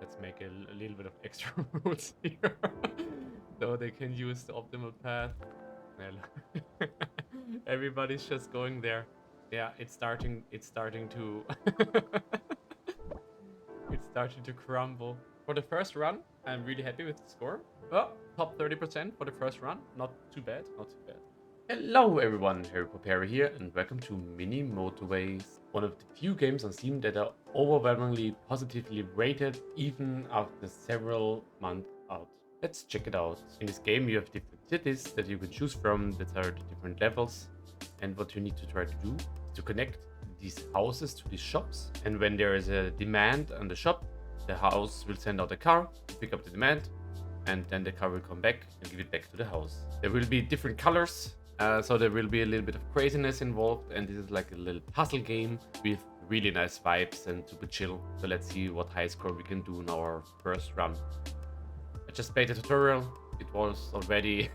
let's make a little bit of extra routes here so they can use the optimal path. Well, everybody's just going there. Yeah, it's starting to it's starting to crumble. For the first run, I'm really happy with the score. Well, top 30% for the first run. Not too bad, not too bad. Hello everyone, Harry Popera here, and welcome to Mini Motorways, one of the few games on Steam that are overwhelmingly positively rated even after several months out. Let's check it out. In this game you have different cities that you can choose from that are the different levels, and what you need to try to do is to connect these houses to these shops, and when there is a demand on the shop, the house will send out a car to pick up the demand, and then the car will come back and give it back to the house. There will be different colors, so there will be a little bit of craziness involved, and this is like a little puzzle game with really nice vibes and super chill. So let's see what high score we can do in our first run. I just played the tutorial. It was already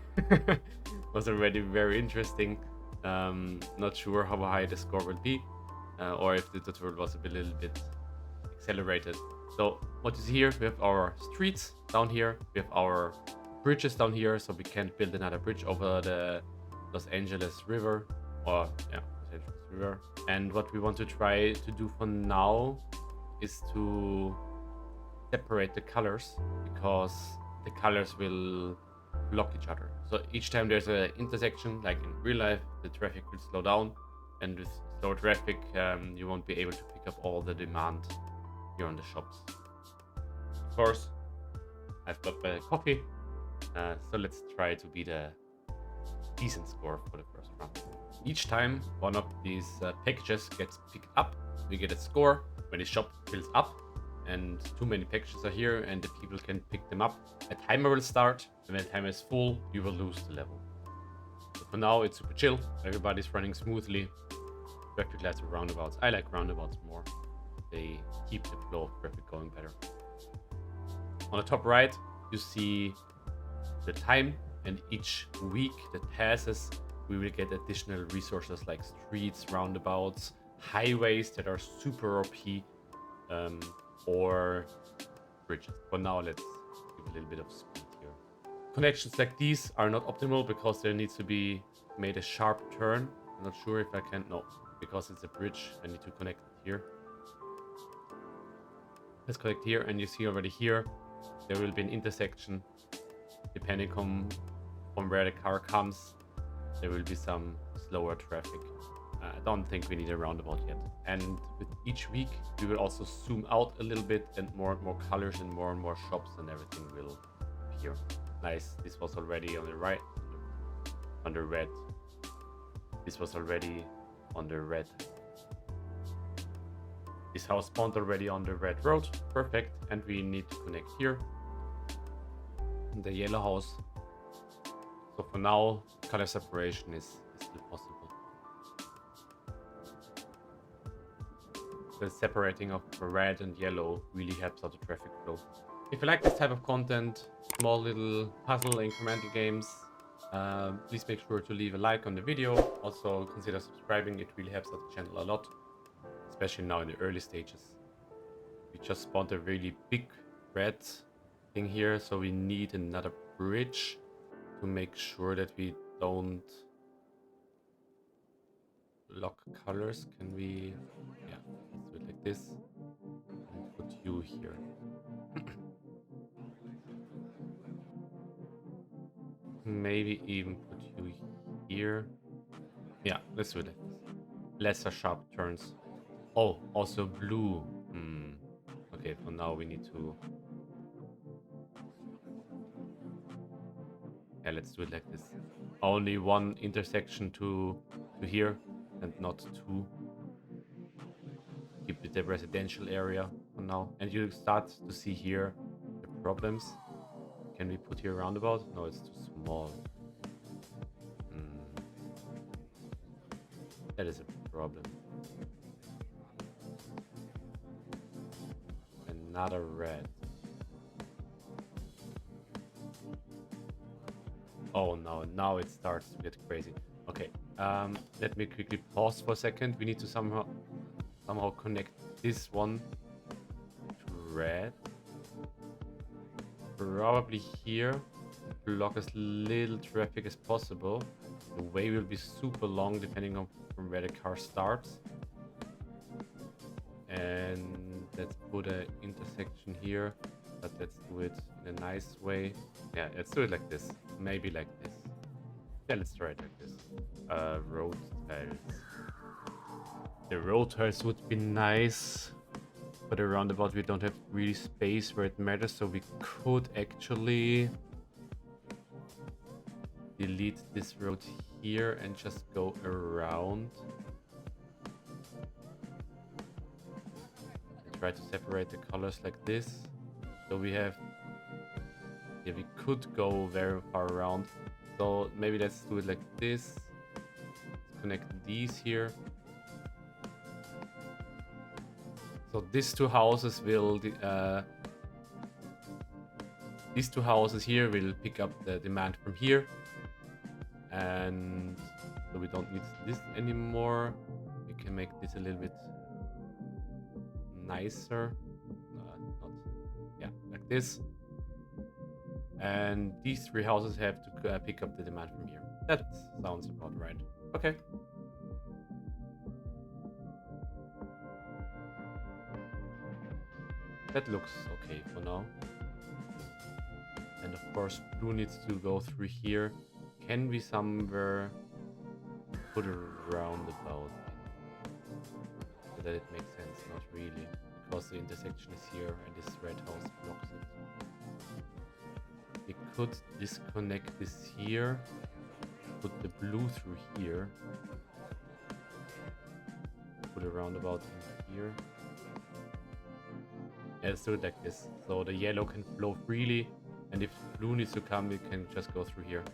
very interesting. Not sure how high the score will be, or if the tutorial was a little bit accelerated. So what you see here, we have our streets down here, we have our bridges down here, so we can't build another bridge over the Los Angeles River, or yeah, Los Angeles River. And what we want to try to do for now is to separate the colors, because the colors will block each other. So each time there's an intersection, like in real life, the traffic will slow down, and with slow traffic, you won't be able to pick up all the demand here on the shops. Of course, I've got my coffee, so let's try to beat a decent score for the first round. Each time one of these packages gets picked up, we get a score. When the shop fills up and too many packages are here and the people can pick them up, a timer will start, and when the timer is full, you will lose the level. So for now, it's super chill. Everybody's running smoothly. Traffic lights or roundabouts. I like roundabouts more. They keep the flow of traffic going better. On the top right, you see the time, and each week that passes, we will get additional resources like streets, roundabouts, highways that are super OP, or bridges. For now, let's give a little bit of speed here. Connections like these are not optimal because there needs to be made a sharp turn. I'm not sure if I can, no, because it's a bridge, I need to connect it here. Let's connect here, and you see already here, there will be an intersection. Depending on where the car comes, there will be some slower traffic. I don't think we need a roundabout yet. And with each week, we will also zoom out a little bit, and more colors and more shops, and everything will appear. Nice. This was already on the right, on the red. This was already on the red. This house spawned already on the red road. Perfect. And we need to connect here. The yellow house. So for now, color separation is still possible. The separating of red and yellow really helps out the traffic flow. If you like this type of content, small little puzzle incremental games, please make sure to leave a like on the video. Also consider subscribing. It really helps out the channel a lot, especially now in the early stages. We just spawned a really big red thing here, so we need another bridge to make sure that we don't lock colors. Can we, yeah, let's do it like this and put you here. Maybe even put you here. Yeah, let's do it. Lesser sharp turns. Oh, also blue. Okay, for now we need to, yeah, let's do it like this. Only one intersection to here and not two. Keep it the residential area for now. And you start to see here the problems. Can we put here a roundabout? No, it's too small. That is a problem. Another red. Oh no, now it starts to get crazy. Okay, let me quickly pause for a second. We need to somehow connect this one to red. probably here block as little traffic as possible. The way will be super long depending on from where the car starts. And let's put an intersection here, but let's do it in a nice way. Yeah, let's do it like this. Maybe like this. Yeah, let's try it like this. Road tiles. The road tiles would be nice, but around about we don't have really space where it matters, so we could actually delete this road here and just go around. Try to separate the colors like this. So we have, yeah, we could go very far around. So maybe let's do it like this. Let's connect these here. So these two houses will, these two houses here will pick up the demand from here. And so we don't need this anymore. We can make this a little bit nicer. Not, yeah, like this. And these three houses have to pick up the demand from here. That sounds about right. Okay. That looks okay for now. And of course, blue needs to go through here. Can we somewhere put a roundabout so that it makes sense? Not really, because the intersection is here and this red house blocks it. We could disconnect this here, put the blue through here, put a roundabout in here. Yeah, let's do it like this, so the yellow can flow freely, and if blue needs to come, we can just go through here.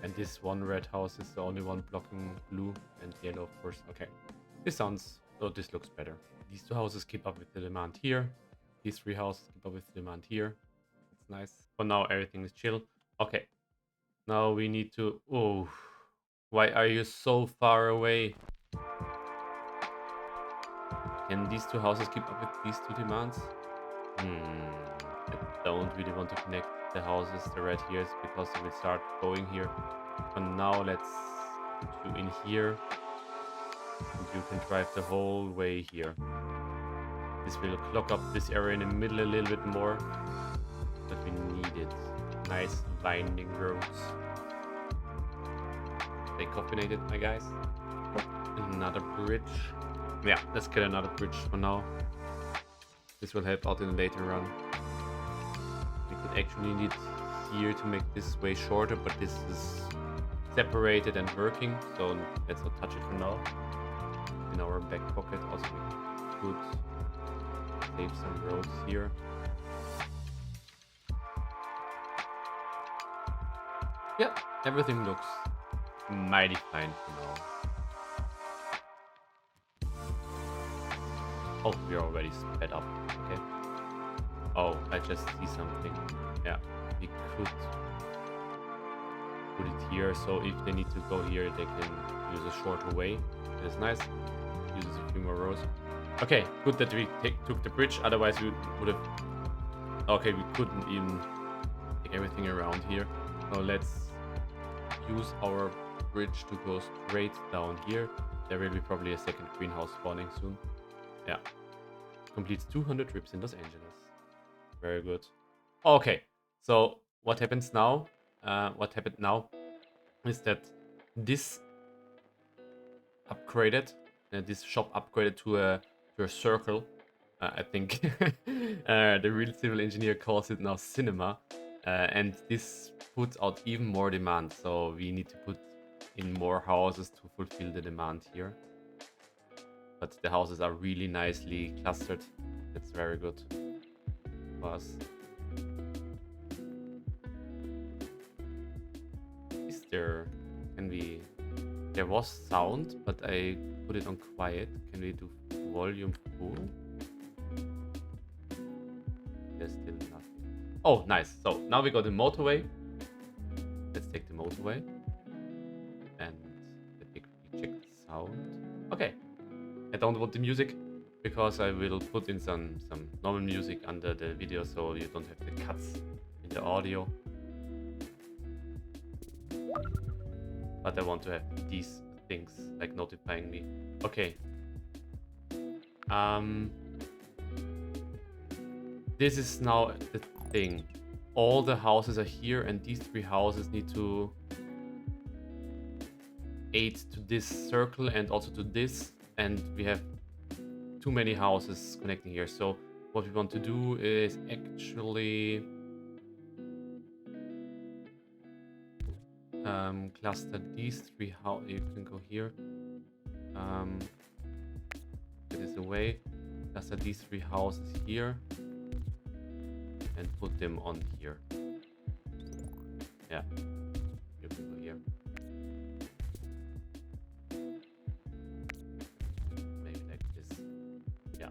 And this one red house is the only one blocking blue and yellow, of course. Okay, this sounds, so this looks better. These two houses keep up with the demand here. These three houses keep up with the demand here. It's nice. For now, everything is chill. Okay, now we need to, oh, why are you so far away? Can these two houses keep up with these two demands? I don't really want to connect the houses, the red here, because it will start going here. For now, let's put you in here. And you can drive the whole way here. This will clog up this area in the middle a little bit more. But we need it. Nice winding roads. Stay coordinated, my guys. Another bridge. Yeah, let's get another bridge for now. This will help out in the later run. We could actually need here to make this way shorter, but this is separated and working, so let's not touch it for now. In our back pocket also we could save some roads here. Yeah, everything looks mighty fine for now. Oh, we're already sped up. Okay. Oh, I just see something. Yeah, we could put it here, so if they need to go here, they can use a shorter way. That's nice. Uses a few more rows. Okay, good that we took the bridge. Otherwise, we would have. Okay, we couldn't even take everything around here. So let's use our bridge to go straight down here. There will be probably a second greenhouse spawning soon. Yeah. Completes 200 trips in Los Angeles. Very good. Okay. So what happens now? What happened now is that this upgraded, this shop upgraded to a circle. I think the real civil engineer calls it now cinema, and this puts out even more demand. So we need to put in more houses to fulfill the demand here. But the houses are really nicely clustered. That's very good for us. Is there... Can we... There was sound, but I put it on quiet. Can we do volume full? There's still nothing. Oh, nice. So now we got the motorway. Let's take the motorway. And let me quickly check the sound. Okay. I don't want the music. because I will put in some normal music under the video so you don't have the cuts in the audio. But I want to have these things like notifying me. Okay. This is now the thing. All the houses are here and these 3 houses need to aid to this circle and also to this, and we have too many houses connecting here. So what we want to do is actually cluster these 3 houses. You can go here. Get this away. Cluster these 3 houses here and put them on here. Yeah, you can go here. Maybe like this. Yeah.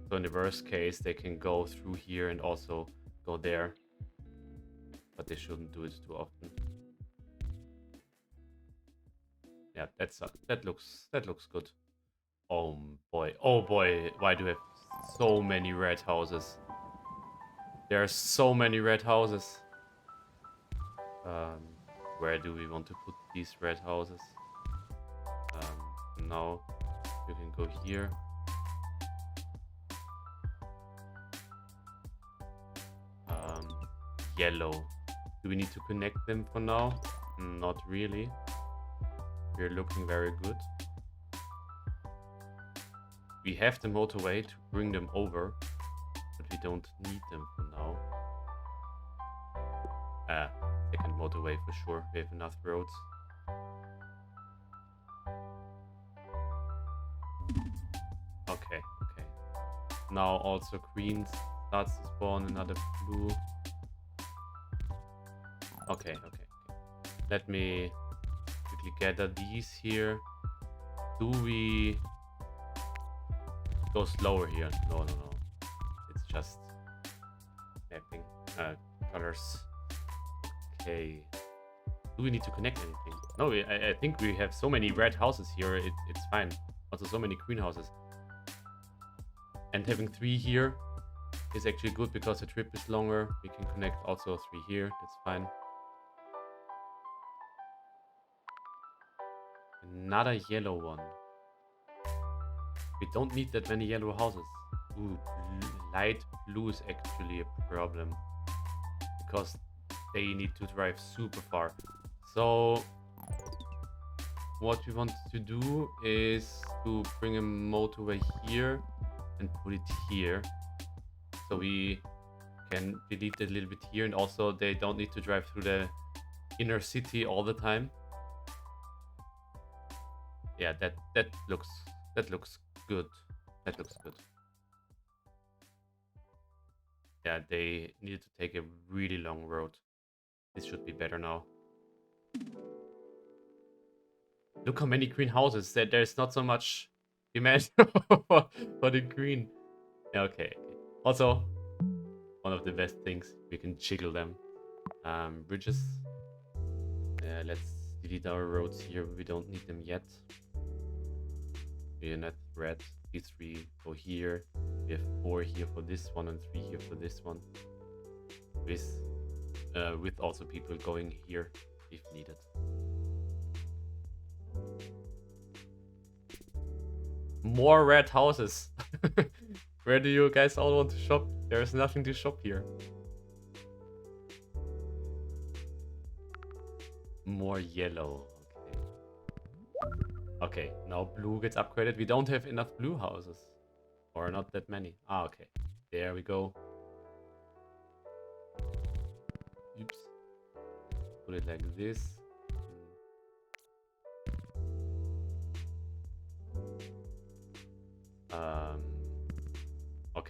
So in the worst case, they can go through here and also go there, but they shouldn't do it too often. Yeah, that looks good. Oh boy, why do we have so many red houses? There are so many red houses. Where do we want to put these red houses? Now you can go here. Yellow. Do we need to connect them for now? Not really. We're looking very good. We have the motorway to bring them over, but we don't need them for now. Second motorway for sure. We have enough roads. Okay. Now also green starts to spawn another blue. Okay. Let me quickly gather these here. Do we go slower here? No. It's just mapping colors. Okay. Do we need to connect anything? No, I think we have so many red houses here. It's fine. Also so many green houses. And having 3 here is actually good because the trip is longer. We can connect also 3 here. That's fine. Another yellow one. We don't need that many yellow houses. Ooh, light blue is actually a problem because they need to drive super far. So what we want to do is to bring a motorway here and put it here, so we can delete it a little bit here, and also they don't need to drive through the inner city all the time. Yeah, that looks good. That looks good. Yeah, they needed to take a really long road. This should be better now. Look how many green houses. There's not so much demand for the green. Okay. Also, one of the best things, we can jiggle them. Bridges. Let's delete our roads here. We don't need them yet. We're not red. These 3 go here. We have 4 here for this one and 3 here for this one. With also people going here if needed. More red houses. Where do you guys all want to shop? There's nothing to shop here. More yellow. Okay, now blue gets upgraded. We don't have enough blue houses. Or not that many. Okay. There we go. Oops. Put it like this.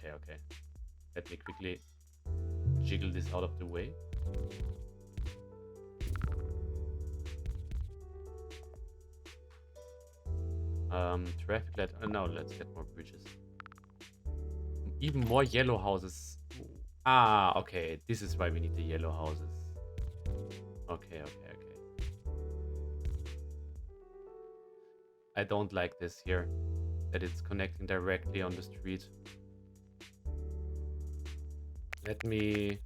Okay. Let me quickly jiggle this out of the way. Traffic light. No, let's get more bridges. Even more yellow houses. Okay. This is why we need the yellow houses. Okay. I don't like this here, that it's connecting directly on the street. Let me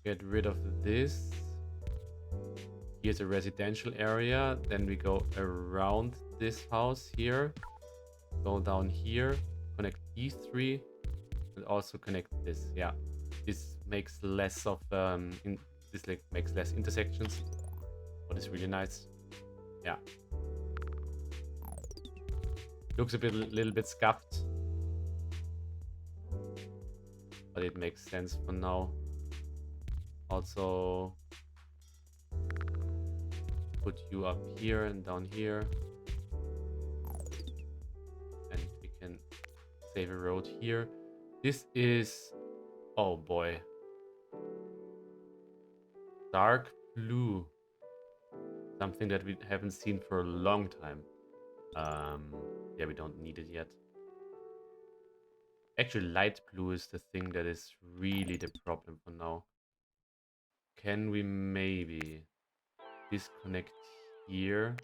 get rid of this. Here's a residential area. Then we go around this house here. Go down here. Connect these three. And also connect this. Yeah. This makes less of this like makes less intersections. But it's really nice. Yeah. Looks a little bit scuffed. But it makes sense for now. Also put you up here and down here. And we can save a road here. This is, oh boy, dark blue. Something that we haven't seen for a long time. Yeah, we don't need it yet. Actually, light blue is the thing that is really the problem for now. Can we maybe disconnect here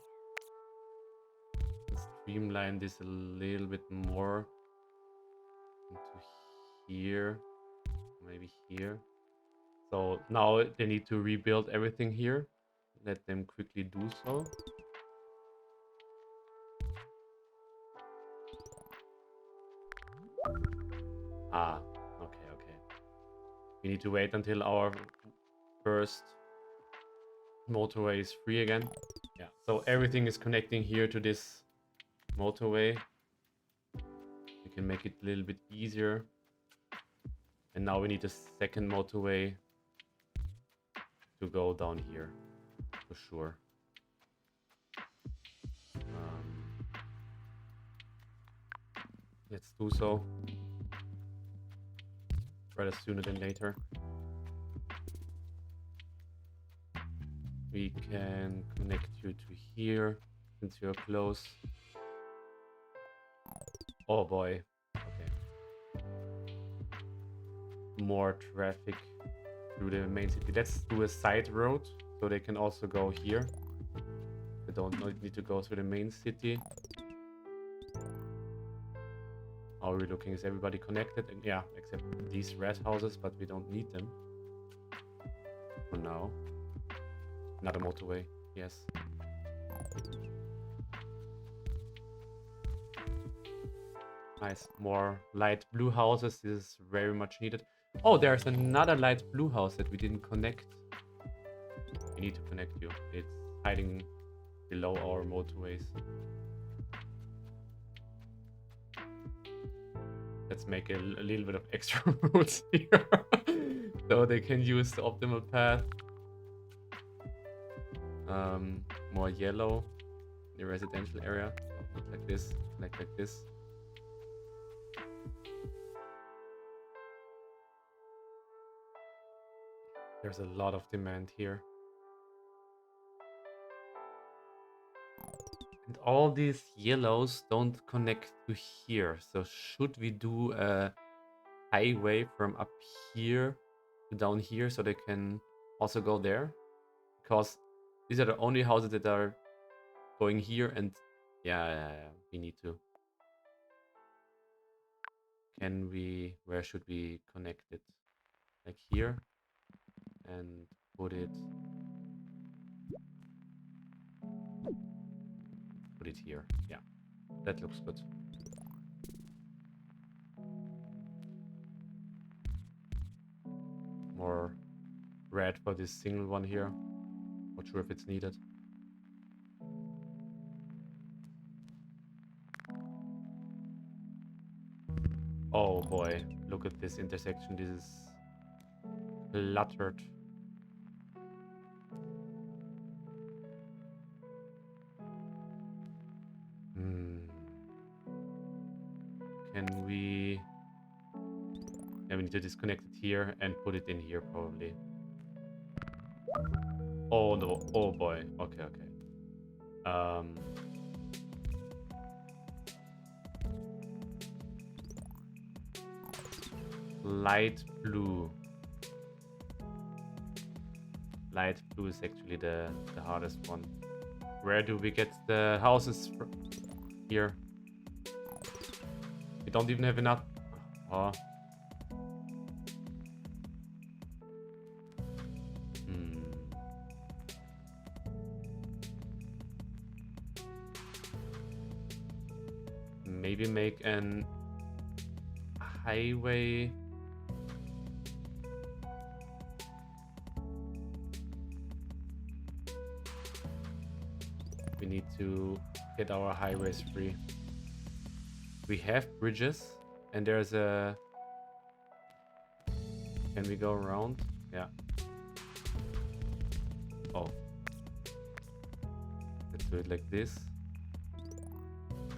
and streamline this a little bit more into here, maybe here? So now they need to rebuild everything here. Let them quickly do so. Ah, okay. We need to wait until our first motorway is free again. Yeah, so everything is connecting here to this motorway. We can make it a little bit easier. And now we need a second motorway to go down here, for sure. Let's do so. Rather sooner than later. We can connect you to here since you're close. Oh boy. Okay. More traffic through the main city. Let's do a side road so they can also go here. They don't need to go through the main city. How are we looking? Is everybody connected? And yeah, except these red houses, but we don't need them for now. Another motorway, yes. Nice, more light blue houses. This is very much needed. Oh, there's another light blue house that we didn't connect. We need to connect you. It's hiding below our motorways. Let's make a little bit of extra roads here so they can use the optimal path. More yellow in the residential area. Not like this, like this. There's a lot of demand here. And all these yellows don't connect to here. So should we do a highway from up here to down here so they can also go there? Because these are the only houses that are going here, and yeah, we need to. Can we, where should we connect it? Like here, and put it here. Yeah, that looks good. More red for this single one here. Not sure if it's needed. Oh boy, look at this intersection. This is cluttered. Can we... Yeah, we need to disconnect it here and put it in here probably. Oh no, oh boy. Okay. Light blue. Light blue is actually the hardest one. Where do we get the houses from? Here. We don't even have enough. Oh. Maybe make an highway. We need to get our highways free. We have bridges, and there's a... Can we go around? Yeah. Oh. Let's do it like this.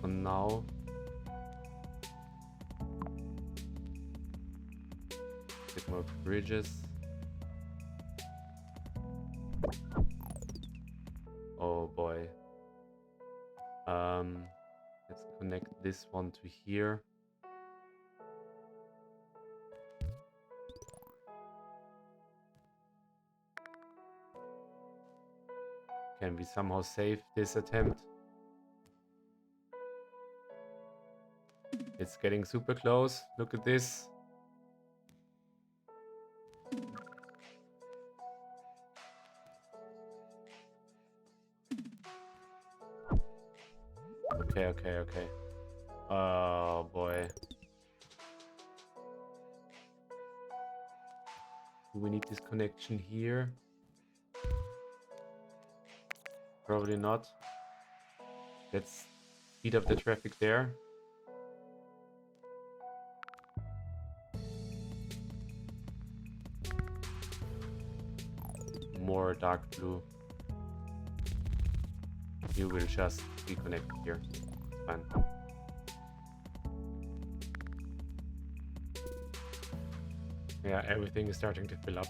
For now. Get more bridges. Oh boy. Let's connect this one to here. Can we somehow save this attempt? It's getting super close. Look at this. Okay. Oh boy. Do we need this connection here? Probably not. Let's speed up the traffic there. More dark blue. You will just be connected here. Fine. Yeah, everything is starting to fill up.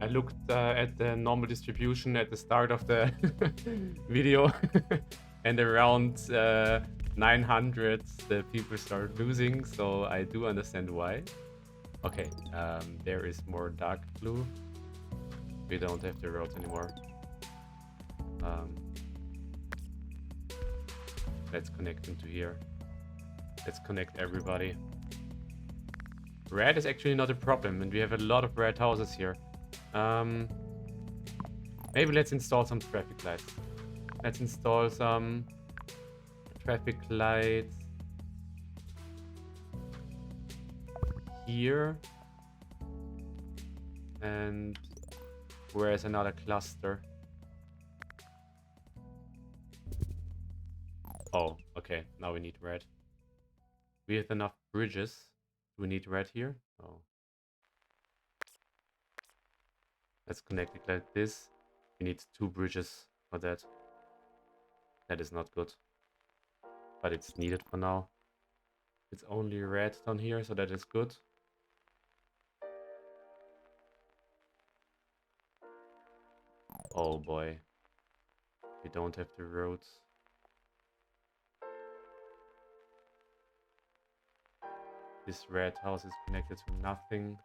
I looked at the normal distribution at the start of the video, and around 900 the people start losing, so I do understand why. Okay, there is more dark blue. We don't have the roads anymore. Let's connect into here. Let's connect everybody. Red is actually not a problem, and we have a lot of red houses here. Maybe let's install some traffic lights. Let's install some traffic lights here. And where's another cluster? Oh, okay. Now we need red. We have enough bridges. Do we need red here? Oh. Let's connect it like this. We need 2 bridges for that. That is not good. But it's needed for now. It's only red down here, so that is good. Oh boy. We don't have the roads. This red house is connected to nothing.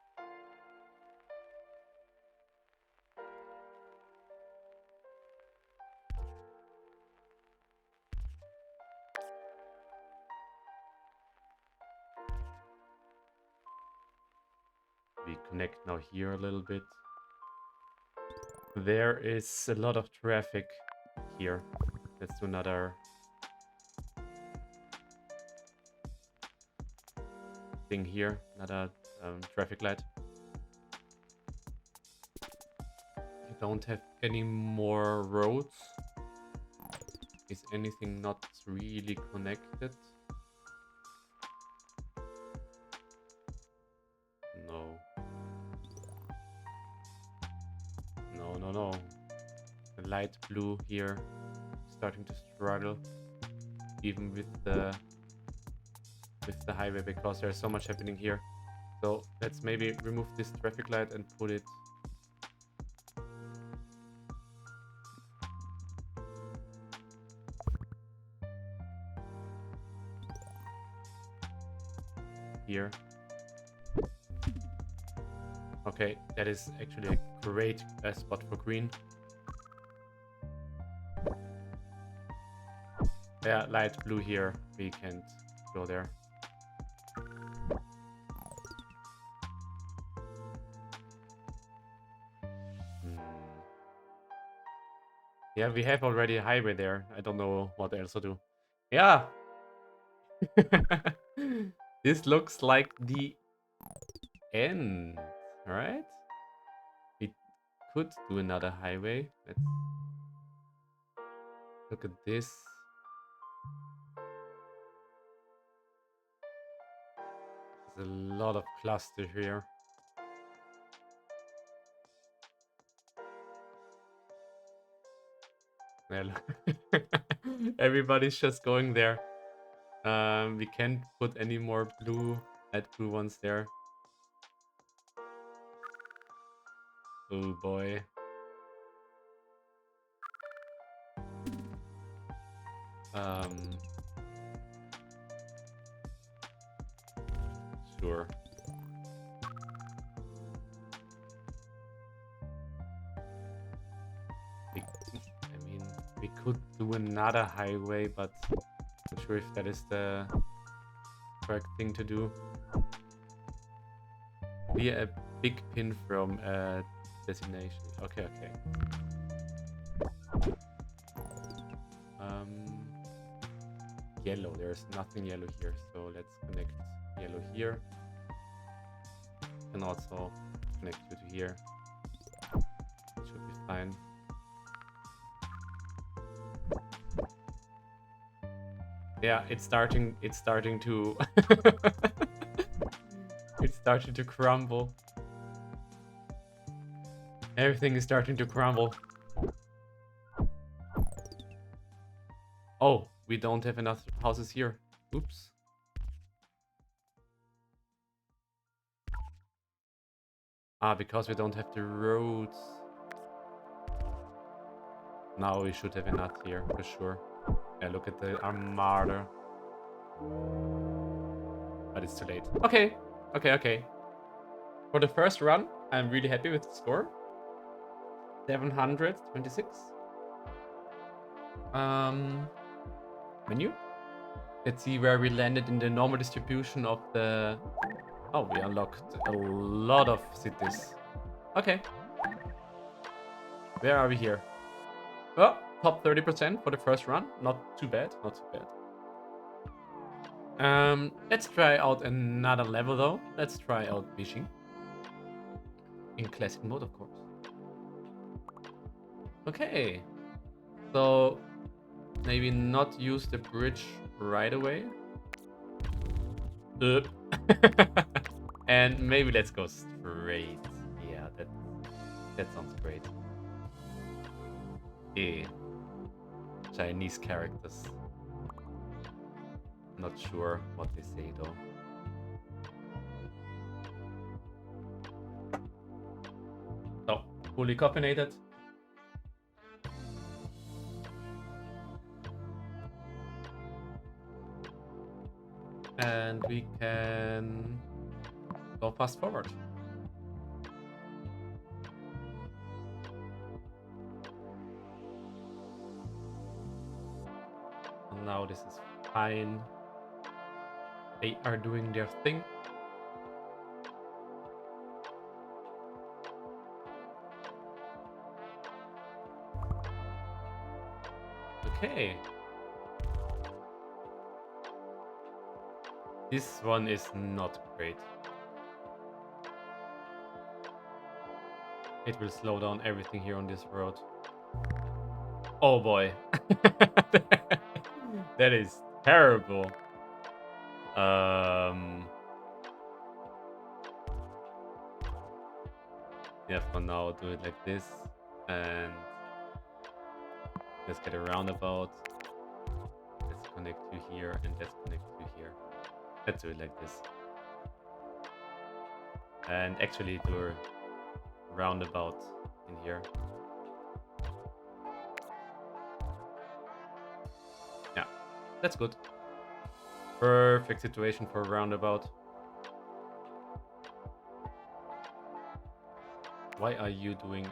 We connect now here a little bit. There is a lot of traffic here. Let's do another thing here, another traffic light. I don't have any more roads. Is anything not really connected? No. No. The light blue here starting to struggle, even with the highway, because there's so much happening here. So let's maybe remove this traffic light and put it here. Okay, that is actually a great spot for green. Yeah, light blue here. We can't go there. Hmm. Yeah, we have already a highway there. I don't know what else to do. Yeah. This looks like the end, right? We could do another highway. Let's look at this. There's a lot of cluster here. Well, everybody's just going there. We can't put any more light blue ones there. Oh boy. Sure. I mean, we could do another highway, but not sure if that is the correct thing to do. Be a big pin from a destination. Okay, okay. Yellow. There's nothing yellow here, so let's connect yellow here. And also connect you to here. It should be fine. Yeah, it's starting to it's starting to crumble. Everything is starting to crumble. Oh, we don't have enough houses here. Oops. Ah, because we don't have the roads. Now we should have enough here, for sure. Yeah, look at the armada. But it's too late. Okay, okay. For the first run, I'm really happy with the score. 726. Menu. Let's see where we landed in the normal distribution of the... Oh, we unlocked a lot of cities. Okay. Where are we here? Oh, top 30% for the first run. Not too bad, not too bad. Let's try out another level though. Let's try out fishing. In classic mode, of course. Okay. So, maybe not use the bridge right away. And maybe let's go straight. Yeah, that sounds great. Yeah. Chinese characters. Not sure what they say though. So, fully caffeinated. And we can go fast forward. And now this is fine. They are doing their thing. Okay. This one is not great. It will slow down everything here on this road. Oh boy. That is terrible. Yeah, for now, do it like this. And let's get a roundabout. Let's connect you here and let's connect you here. Let's do it like this. And actually do a roundabout in here. Yeah, that's good. Perfect situation for a roundabout. Why are you doing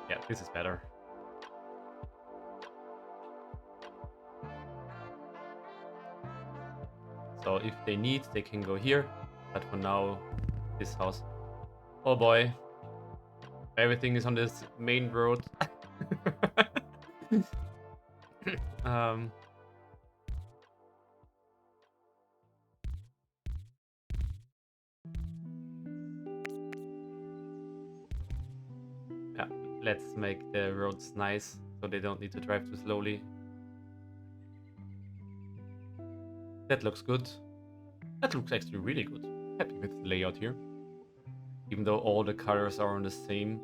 yeah, this is better. So if they need, they can go here. But for now, this house. Oh boy. Everything is on this main road. um, yeah, let's make the roads nice so they don't need to drive too slowly. That looks good. That looks actually really good. Happy with the layout here. Even though all the colors are on the same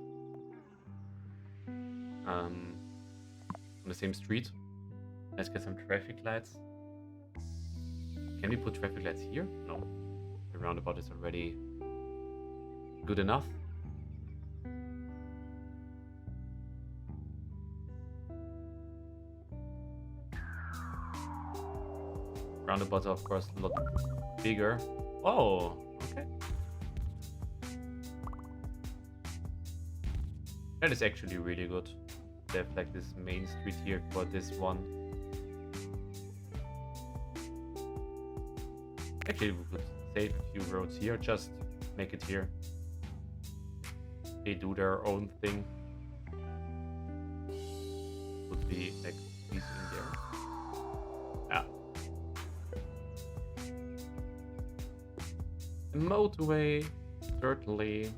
street. Let's get some traffic lights. Can we put traffic lights here? No. The roundabout is already good enough. Roundabouts are of course a lot bigger. Oh, okay. That is actually really good. They have like this main street here for this one. Actually, we could save a few roads here, just make it here. They do their own thing. Would be like these in there. Yeah. The motorway, certainly.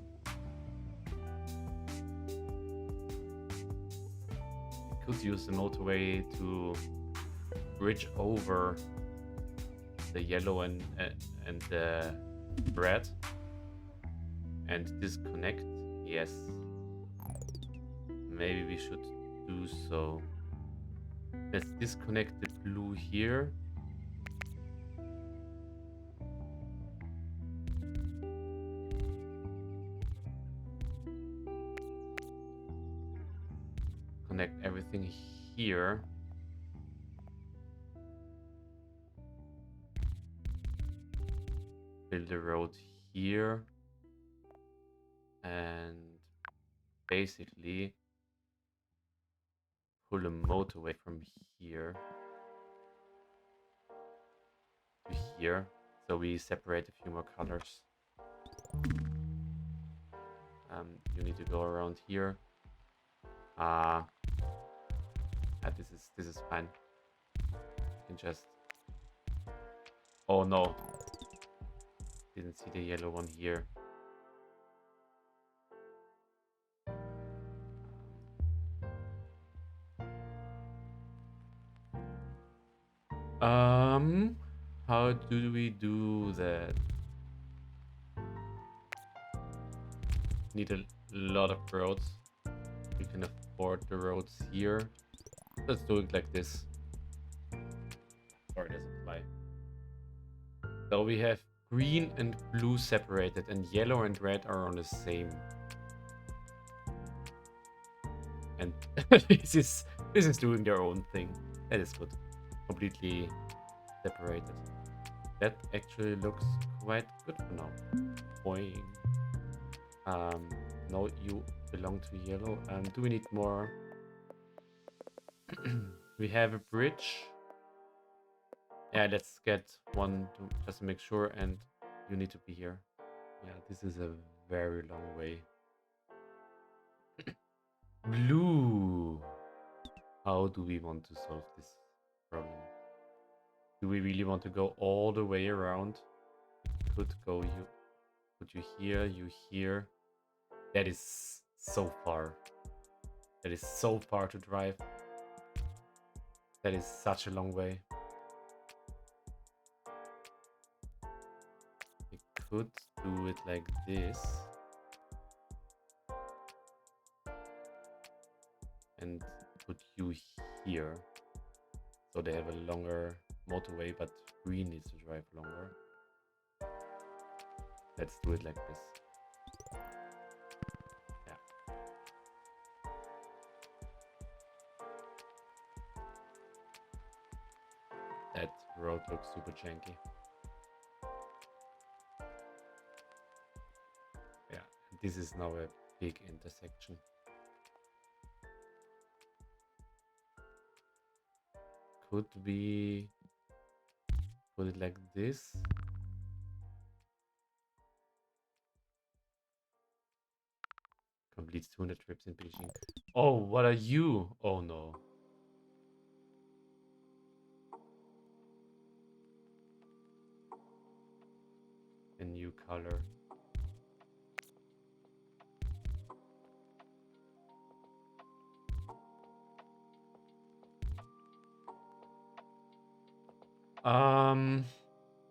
Could use the motorway to bridge over the yellow and the red and disconnect. Yes, maybe we should do so. Let's disconnect the blue here. Connect everything here. Build the road here. And basically pull a motorway from here to here. So we separate a few more colors. You need to go around here. This is fine. You can just. Oh no! Didn't see the yellow one here. How do we do that? Need a lot of roads. We can afford the roads here. Let's do it like this. Sorry, there's a fly. So we have green and blue separated, and yellow and red are on the same. And this is doing their own thing. That is good. Completely separated. That actually looks quite good for now. Boing. No, you belong to yellow. Do we need more? We have a bridge. Yeah, let's get one to just to make sure, and you need to be here. Yeah, this is a very long way. Blue. How do we want to solve this problem? Do we really want to go all the way around? Could go you. Put you here, you here. That is so far. That is so far to drive. That is such a long way. We could do it like this. And put you here. So they have a longer motorway, but green needs to drive longer. Let's do it like this. Yeah. That road looks super janky. Yeah, this is now a big intersection. Could we put it like this. Completes 200 trips in Beijing. Oh, what are you? Oh no. A new color.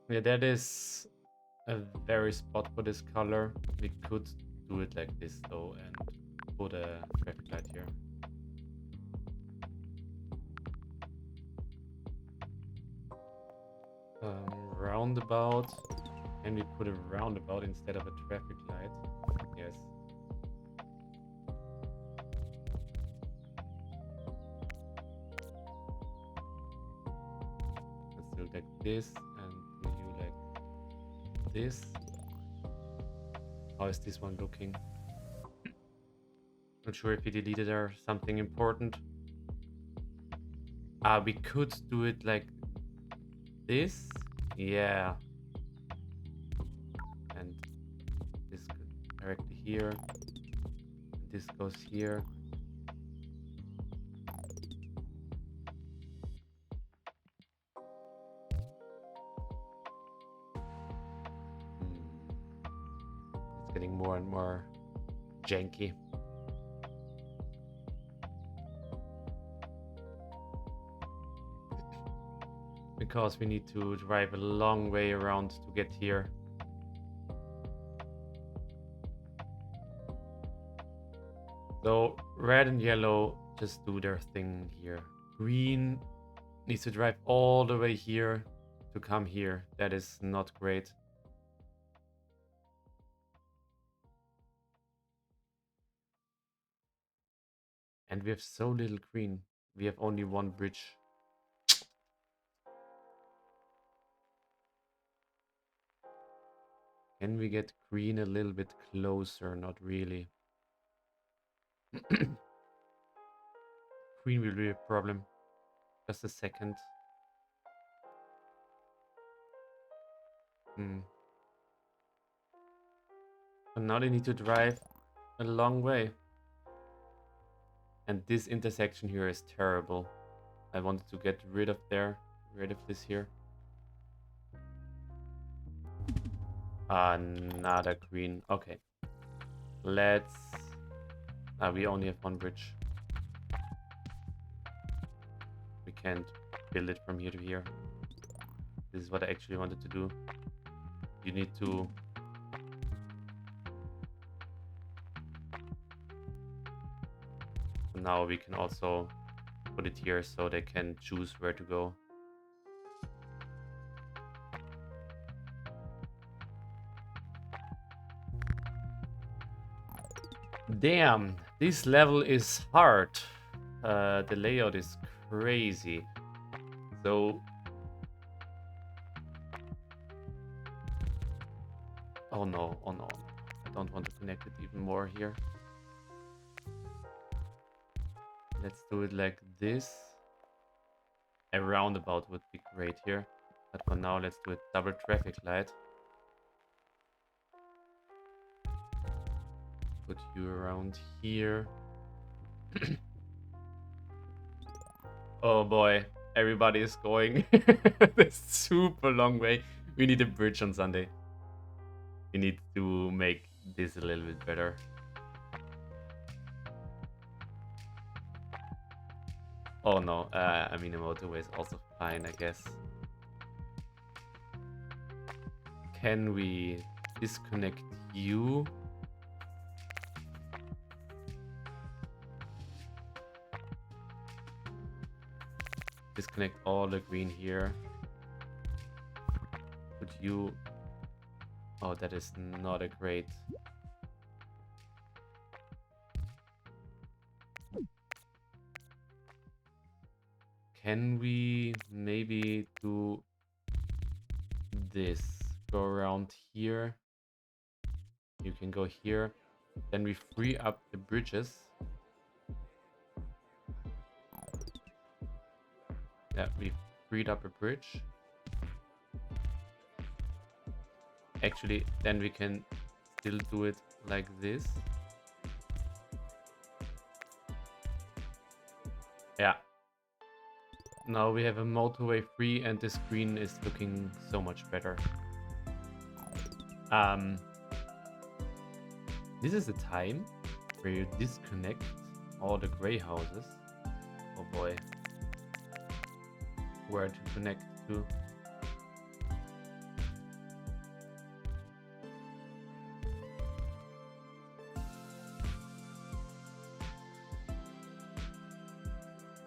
Yeah, that is a very spot for this color. We could do it like this though and put a traffic light here. Roundabout. Can we put a roundabout instead of a traffic light? Yes. Let's do it like this and do you like this. How is this one looking? Not sure if he deleted or something important. We could do it like this. Yeah. And this goes directly here. And this goes here. It's getting more and more janky. Because we need to drive a long way around to get here. So red and yellow just do their thing here. Green needs to drive all the way here to come here. That is not great. And we have so little green. We have only one bridge. Can we get green a little bit closer? Not really. Green will be a problem. Just a second. So now they need to drive a long way. And this intersection here is terrible. I wanted to get rid of this here. Another green. Okay. Let's... we only have one bridge. We can't build it from here to here. This is what I actually wanted to do. You need to... Now we can also put it here so they can choose where to go. Damn, this level is hard. The layout is crazy. So... Oh no, oh no. I don't want to connect it even more here. Let's do it like this. A roundabout would be great here. But for now, let's do a double traffic light. Put you around here. Oh boy, everybody is going this super long way. We need a bridge on Sunday. We need to make this a little bit better. Oh no, I mean the motorway is also fine, I guess. Can we disconnect you? Disconnect all the green here. Put you... Oh, that is not a great... Can we maybe do this? Go around here. You can go here. Then we free up the bridges. Yeah, we freed up a bridge. Actually, then we can still do it like this. Yeah. Now we have a motorway free and the screen is looking so much better. This is the time where you disconnect all the gray houses. Oh boy. Where to connect to.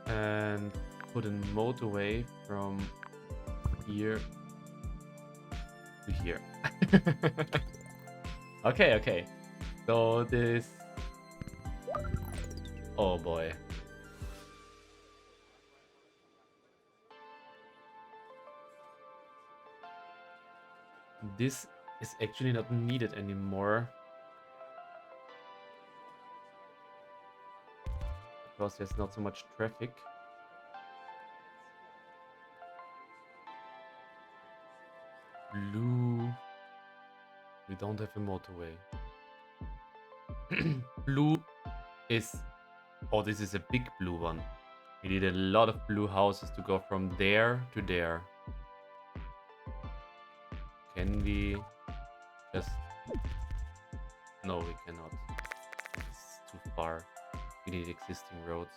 And put a motorway from here to here. Okay. So this... Oh boy. This is actually not needed anymore. Because there's not so much traffic. Blue. We don't have a motorway. Blue is... Oh, this is a big blue one. We need a lot of blue houses to go from there to there. Can we just... No, we cannot. It's too far. We need existing roads.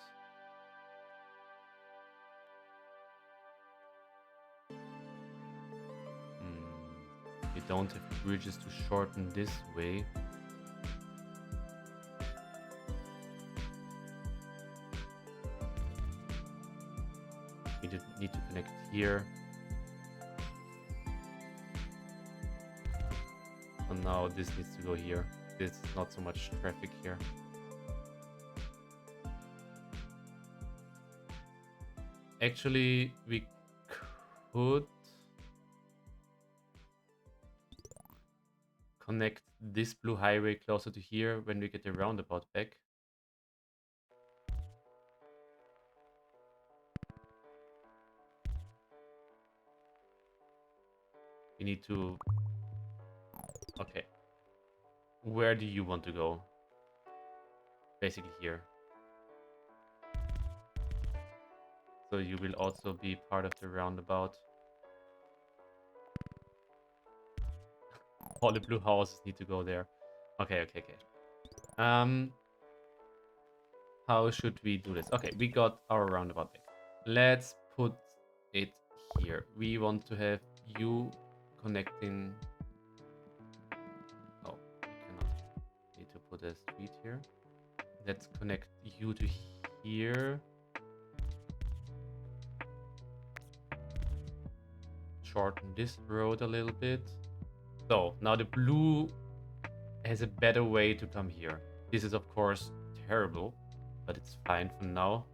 We don't have bridges to shorten this way. We need to connect here. And now this needs to go here. There's not so much traffic here. Actually, we could connect this blue highway closer to here when we get the roundabout back. We need to... Okay. Where do you want to go? Basically here. So you will also be part of the roundabout. All the blue houses need to go there. Okay. How should we do this? Okay, we got our roundabout back. Let's put it here. We want to have you connecting... Oh, we cannot. Need to put a street here. Let's connect you to here. Shorten this road a little bit. So now the blue has a better way to come here. This is of course terrible, but it's fine for now.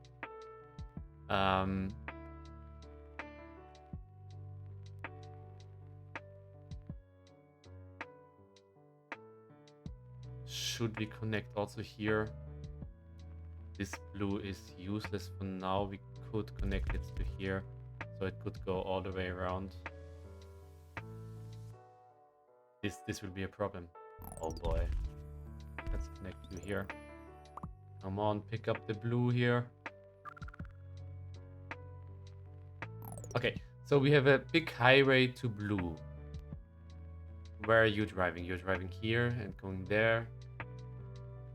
Should we connect also here? This blue is useless for now. We could connect it to here, so it could go all the way around. This will be a problem. Oh boy. Let's connect you here. Come on, pick up the blue here. Okay, so we have a big highway to blue. Where are you driving? You're driving here and going there.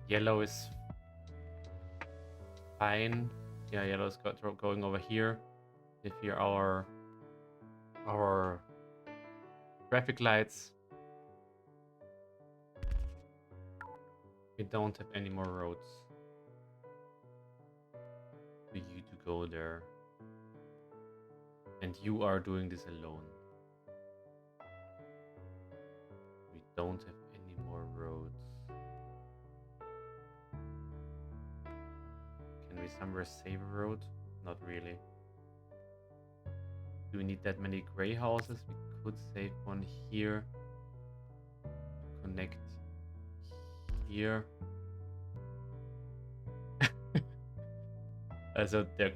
Yellow is fine. Yeah, yellow is going over here. If here our traffic lights. We don't have any more roads for you to go there. And you are doing this alone. We don't have any more roads. Can we somewhere save a road? Not really. Do we need that many gray houses? We could save one here. Connect here. So there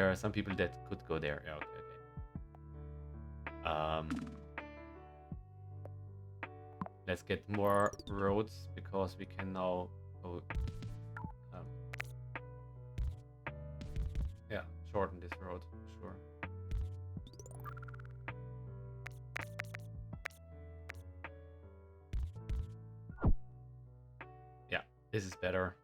are some people that could go there. Yeah, okay. Um, let's get more roads because we can now go. Yeah, shorten this road, sure. Yeah, this is better.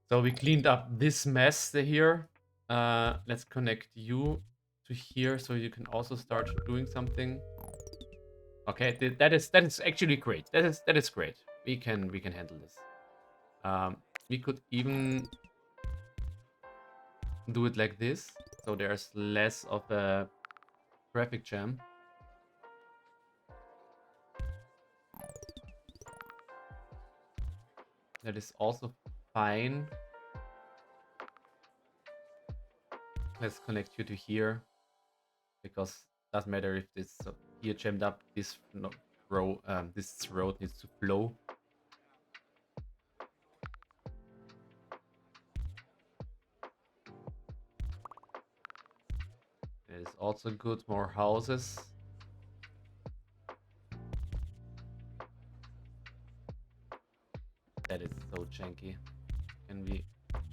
So we cleaned up this mess here. Let's connect you to here so you can also start doing something. Okay, that is actually great. That is great. We can handle this. We could even do it like this, so there's less of a traffic jam. That is also fine. Let's connect you to here, because it doesn't matter if this here jammed up. This this road needs to flow. It is also good. More houses. That is so janky. Can we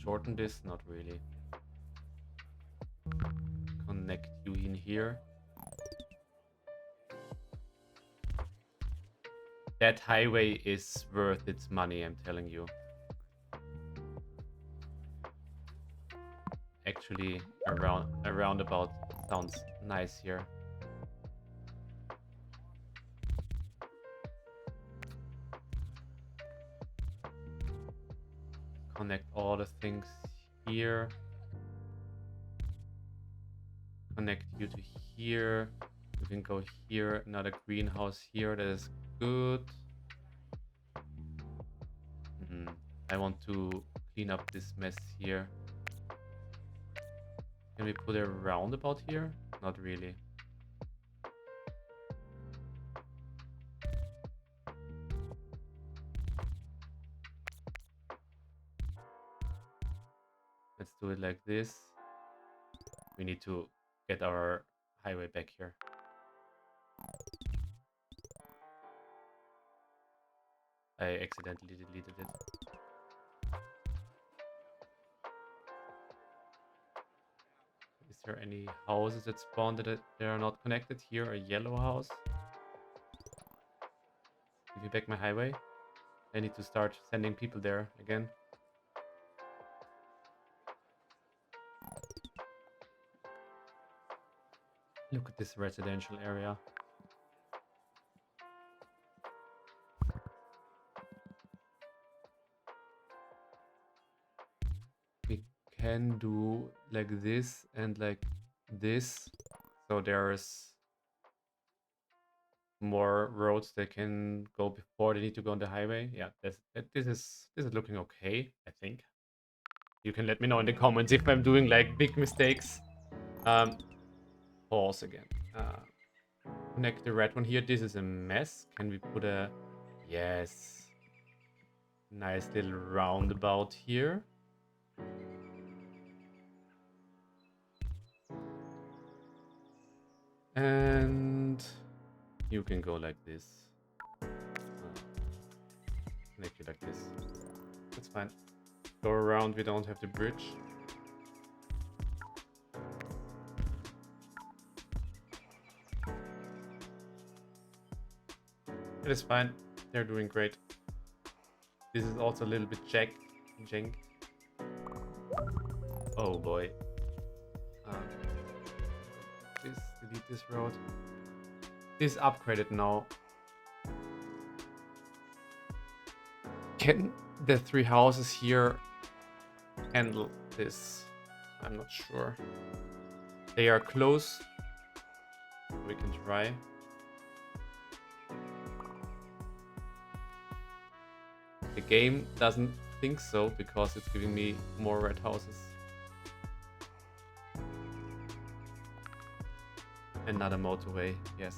shorten this? Not really. Connect you in here. That highway is worth its money, I'm telling you. Actually, a roundabout sounds nice here. Connect all the things here. Connect you to here. We can go here. Another greenhouse here. That is good. I want to clean up this mess here. Can we put a roundabout here? Not really. Let's do it like this. We need to get our highway back here. I accidentally deleted it. Is there any houses that spawned that they are not connected? Here, a yellow house. Give me back my highway. I need to start sending people there again. Look at this residential area. We can do like this and like this. So there's more roads that can go before they need to go on the highway. Yeah, this is looking okay, I think. You can let me know in the comments if I'm doing like big mistakes. Pause again. Connect the red one here. This is a mess. Can we put a... Yes. Nice little roundabout here. And you can go like this. Connect you like this. That's fine. Go around, we don't have the bridge. It is fine. They're doing great. This is also a little bit jank. Oh boy. Delete this road. This is upgraded now. Can the 3 houses here handle this? I'm not sure. They are close. We can try. The game doesn't think so because it's giving me more red houses. Another motorway, yes.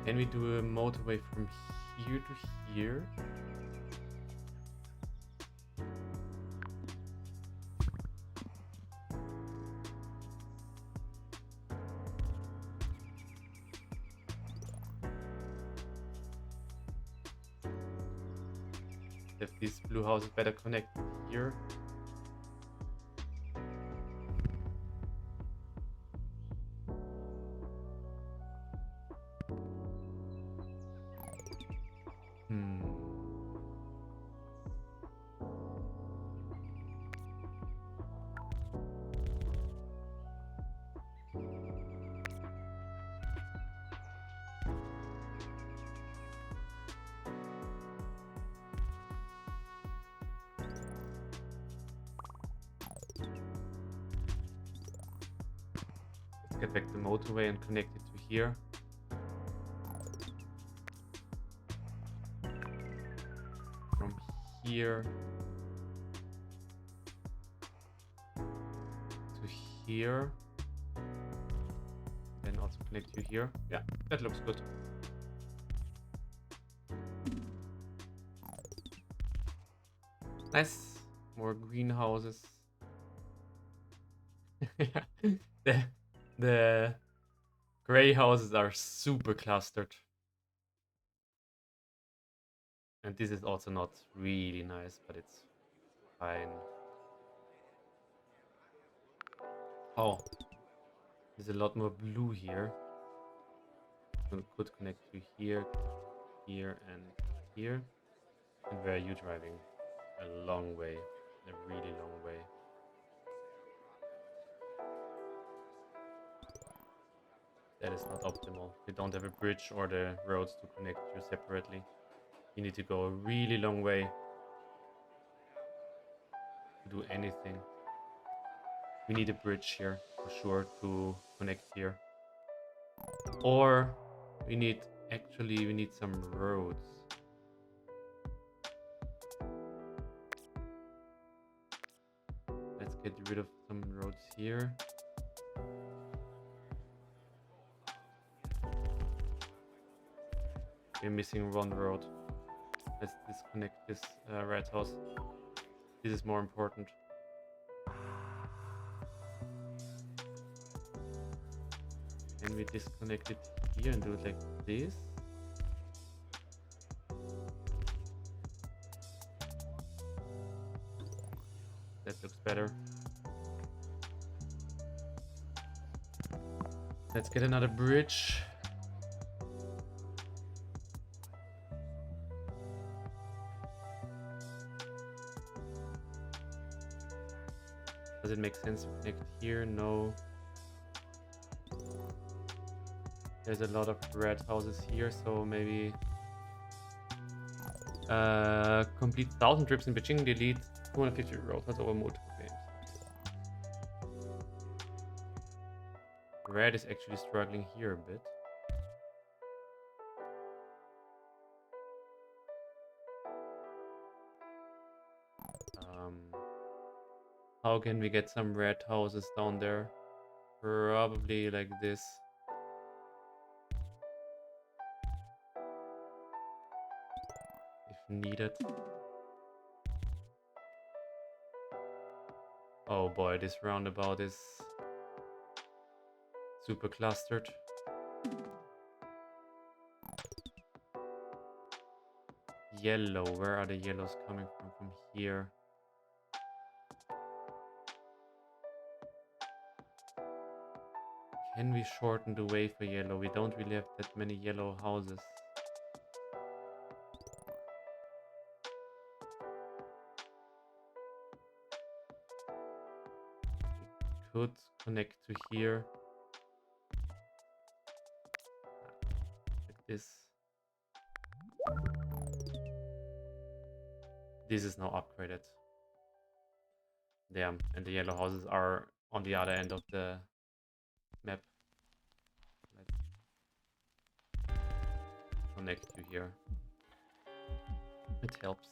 Can we do a motorway from here to here? If these blue houses better connect here. Get back the motorway and connect it to here. From here to here. Then also connect to here. Yeah, that looks good. Nice. More greenhouses. The gray houses are super clustered. And this is also not really nice, but it's fine. Oh, there's a lot more blue here. We could connect to here, here, and here. And where are you driving? A long way. A really long way. That is not optimal. We don't have a bridge or the roads to connect you separately. You need to go a really long way to do anything. We need a bridge here for sure to connect here. Or we need some roads. Let's get rid of some roads here. We're missing one road. Let's disconnect this red house. This is more important. Can we disconnect it here and do it like this? That looks better. Let's get another bridge. Does it make sense to connect here? No. There's a lot of red houses here, so maybe complete 1,000 trips in Beijing, delete 250 road has over multiple games. Red is actually struggling here a bit. How can we get some red houses down there? Probably like this. If needed. Oh boy, this roundabout is super clustered. Yellow, where are the yellows coming from? From here. Can we shorten the way for yellow? We don't really have that many yellow houses. We could connect to here. Like this. This is now upgraded. Damn, and the yellow houses are on the other end of the map. Let's connect you here. It helps.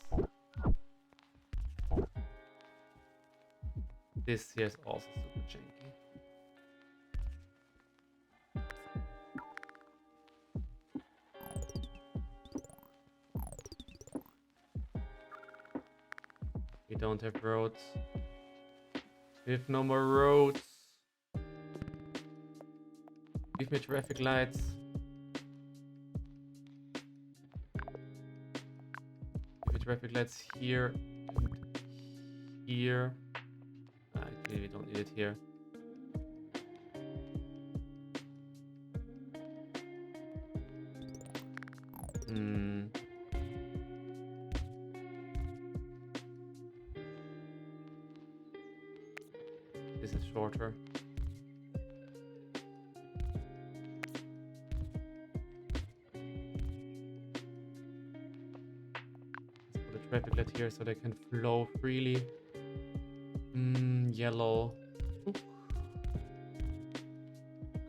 This here is also super janky. We don't have roads. We have no more roads. Give me traffic lights. Give me traffic lights here. Here. Actually, we don't need it here. This is shorter. Let's put a traffic light here so they can flow freely. Yellow. Oop.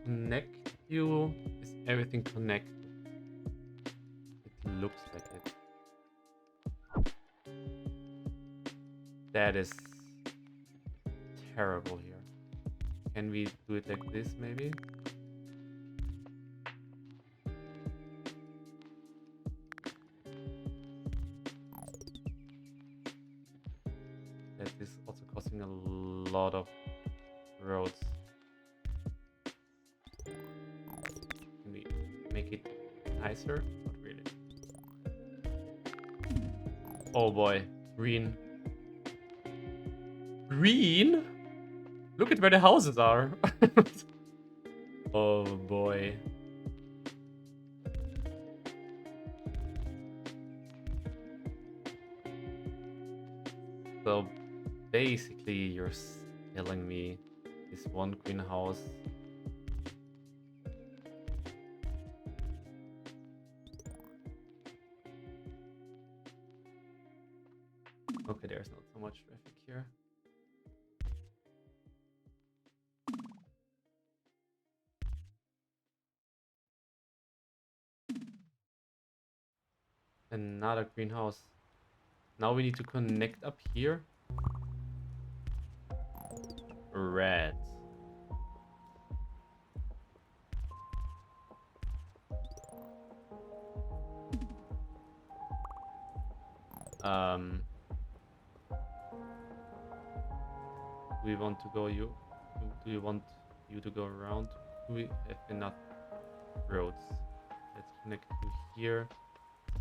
Connect you. Is everything connected? It looks like it. That is terrible here. Can we do it like this maybe? That is also costing a lot of roads. Can we make it nicer? Not really. Oh boy, green. Green? Look at where the houses are. Oh boy. So basically you're telling me this one greenhouse okay, there's not so much traffic here. Another greenhouse. Now we need to connect up here. Red. Do we want to go do you want you to go around? Do we have enough roads? Let's connect you here.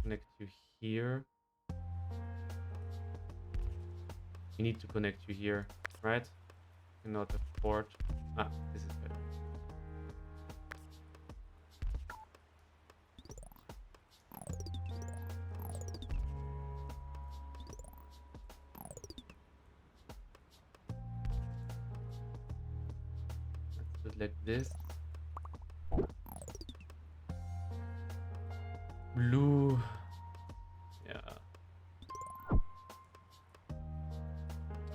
Connect you here. We need to connect you here, right? Cannot afford. Ah, this is better. Let's do it like this. Blue. Yeah.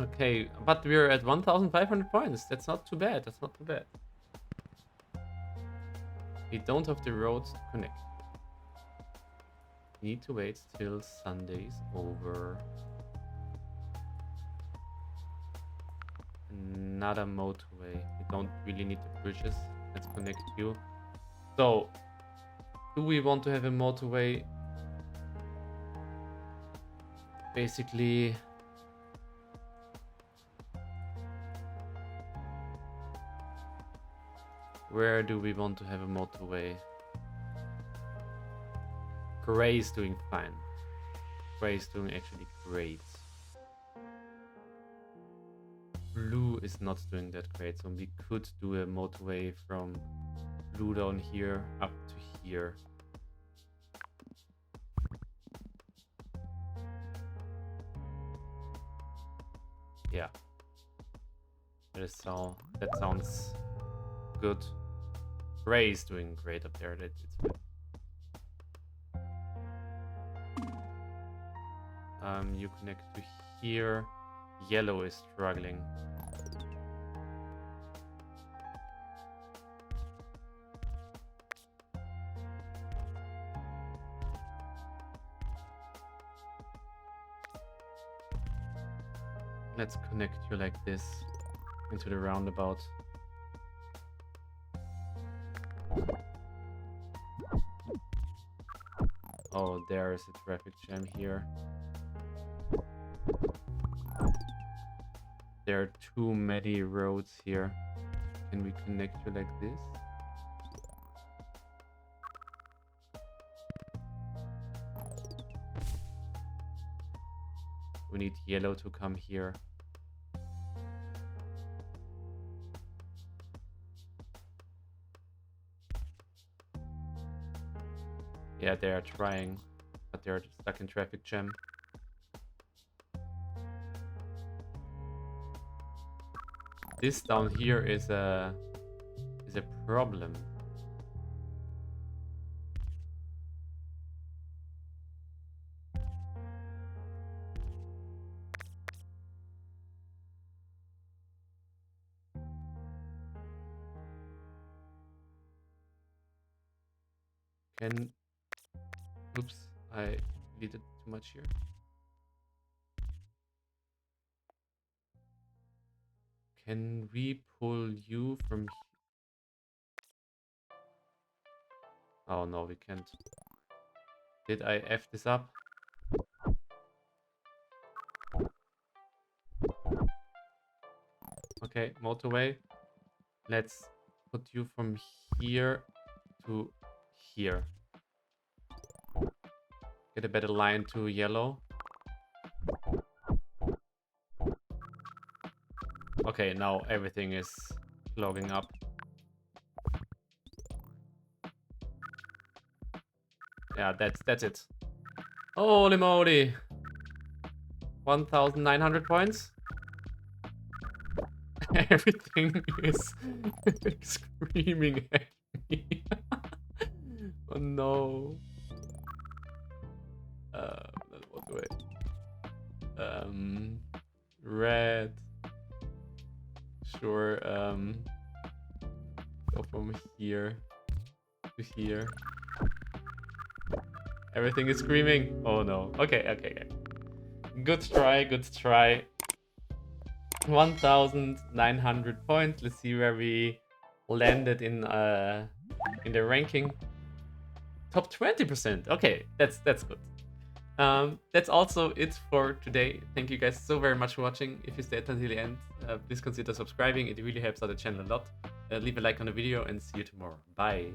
Okay, but we're at 1,500 points. That's not too bad. That's not too bad. We don't have the roads to connect. We need to wait till Sunday's over. Another motorway. We don't really need the bridges. Let's connect you. So, do we want to have a motorway? Basically, where do we want to have a motorway? Gray is doing fine. Gray is doing actually great. Blue is not doing that great, so we could do a motorway from blue down here up to here. Yeah. That sounds good. Gray is doing great up there. It's good. You connect to here. Yellow is struggling. Let's connect you like this into the roundabout. Oh, there is a traffic jam here. There are too many roads here. Can we connect you like this? We need yellow to come here. Yeah, they are trying, but they're stuck in traffic jam. This down here is a problem. Oops, I did too much here. Can we pull you from here? Oh no, we can't. Did I F this up? Okay, motorway. Let's put you from here to here. Get a better line to yellow. Okay, now everything is clogging up. Yeah, that's it. Holy moly! 1,900 points. Everything is screaming at me. Oh no. What do I? Red. Sure. Go from here to here. Everything is screaming. Oh no. Okay. Good try. 1,900 points. Let's see where we landed in the ranking. Top 20%. Okay, that's good. That's also it for today. Thank you guys so very much for watching. If you stayed until the end, please consider subscribing. It really helps out the channel a lot. Leave a like on the video and see you tomorrow. Bye.